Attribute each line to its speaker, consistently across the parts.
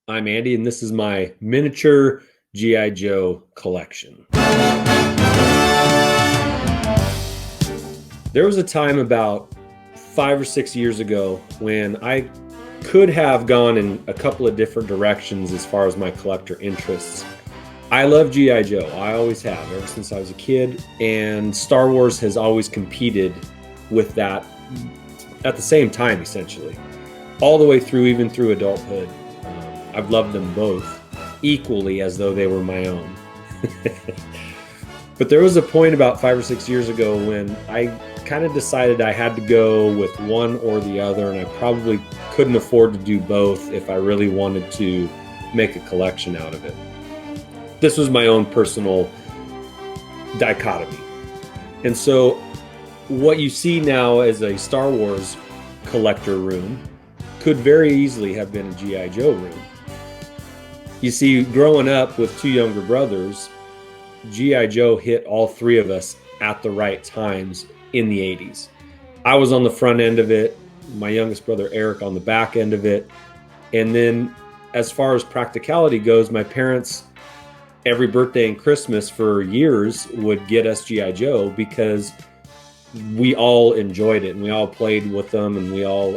Speaker 1: I'm Andy, and this is my miniature G.I. Joe collection. There was a time about 5 or 6 years ago when I could have gone in a couple of different directions as far as my collector interests. I love G.I. Joe. I always have, ever since I was a kid, and Star Wars has always competed with that at the same time, essentially, all the way through, even through adulthood. I've loved them both equally as though they were my own. But there was a point about 5 or 6 years ago when I kind of decided I had to go with one or the other, and I probably couldn't afford to do both if I really wanted to make a collection out of it. This was my own personal dichotomy. And so what you see now as a Star Wars collector room could very easily have been a G.I. Joe room. You see, growing up with two younger brothers, G.I. Joe hit all three of us at the right times in the 80s. I was on the front end of it, my youngest brother Eric on the back end of it. And then as far as practicality goes, my parents, every birthday and Christmas for years, would get us G.I. Joe because we all enjoyed it and we all played with them and we all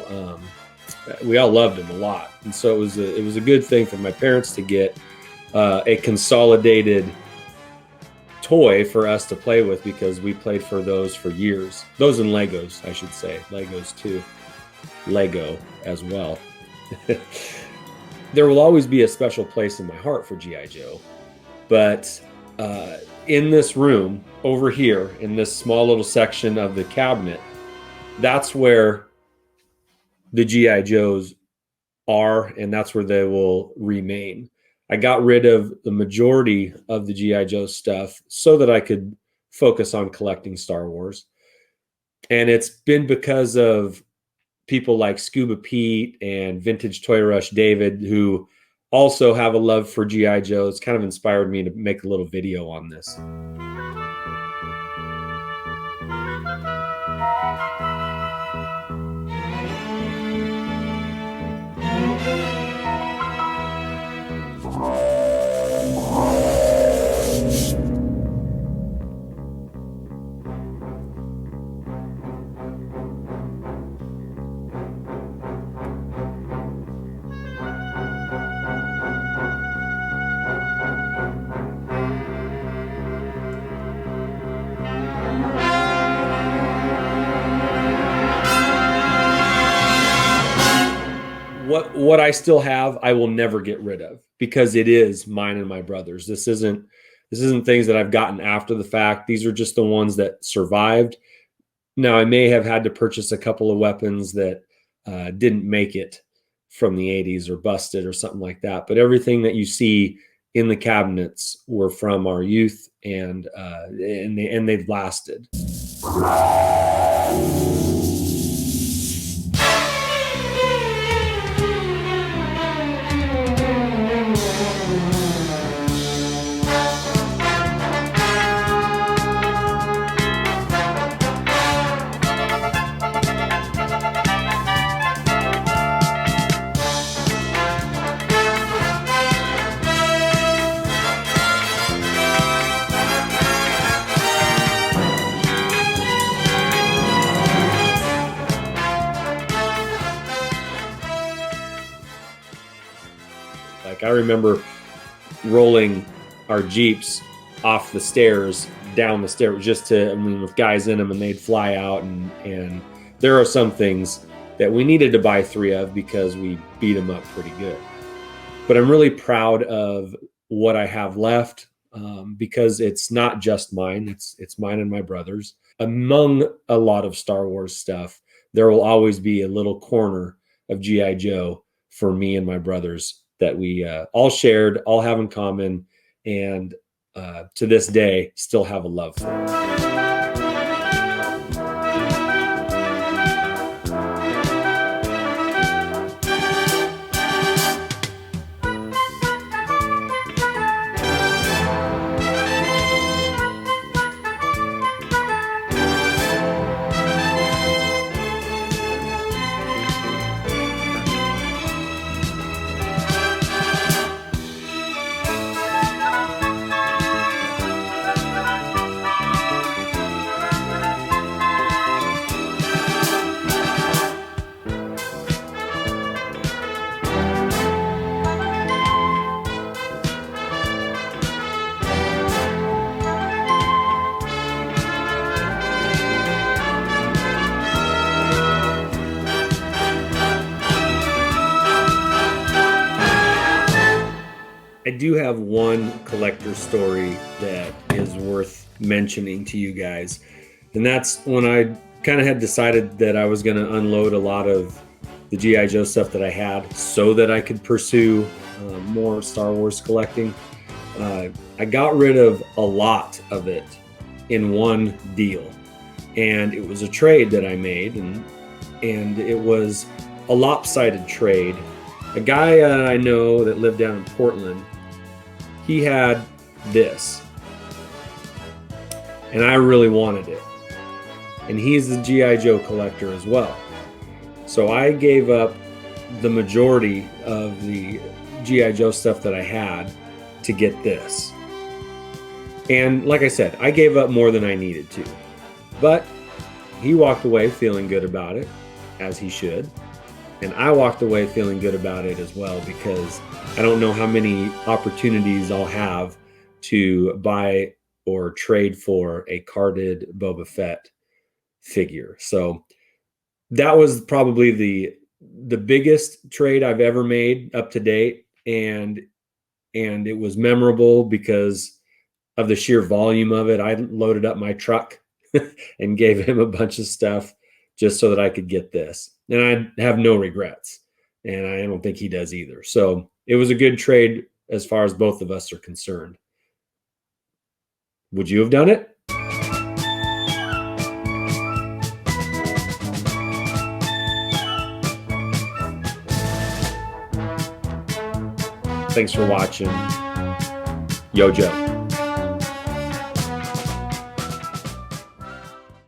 Speaker 1: loved them a lot. And so it was a good thing for my parents to get a consolidated toy for us to play with, because we played for those for years. Those and Legos, I should say. Legos too. Lego as well. There will always be a special place in my heart for G.I. Joe. But in this room over here, in this small little section of the cabinet, that's where the G.I. Joes are, and that's where they will remain. I got rid of the majority of the G.I. Joe stuff so that I could focus on collecting Star Wars. And it's been because of people like Scuba Pete and Vintage Toy Rush David, who also have a love for G.I. Joe. It's kind of inspired me to make a little video on this. What I still have, I will never get rid of, because it is mine and my brother's. This isn't things that I've gotten after the fact. These are just the ones that survived. Now, I may have had to purchase a couple of weapons that didn't make it from the 80s or busted or something like that. But everything that you see in the cabinets were from our youth, and they've lasted. Like, I remember rolling our Jeeps off the stairs, down the stairs, just to, with guys in them, and they'd fly out. And there are some things that we needed to buy 3 of because we beat them up pretty good. But I'm really proud of what I have left, because it's not just mine. It's mine and my brother's. Among a lot of Star Wars stuff, there will always be a little corner of G.I. Joe for me and my brothers that we all shared, all have in common, and to this day still have a love for. I do have one collector story that is worth mentioning to you guys. And that's when I kind of had decided that I was going to unload a lot of the G.I. Joe stuff that I had so that I could pursue more Star Wars collecting. I got rid of a lot of it in one deal. And it was a trade that I made, and it was a lopsided trade. A guy I know that lived down in Portland, he had this, and I really wanted it. And he's the G.I. Joe collector as well. So I gave up the majority of the G.I. Joe stuff that I had to get this. And like I said, I gave up more than I needed to. But he walked away feeling good about it, as he should. And I walked away feeling good about it as well, because I don't know how many opportunities I'll have to buy or trade for a carded Boba Fett figure. So that was probably the biggest trade I've ever made up to date. And it was memorable because of the sheer volume of it. I loaded up my truck and gave him a bunch of stuff just so that I could get this. And I have no regrets. And I don't think he does either. So it was a good trade as far as both of us are concerned. Would you have done it? Thanks for watching. Yo, Joe.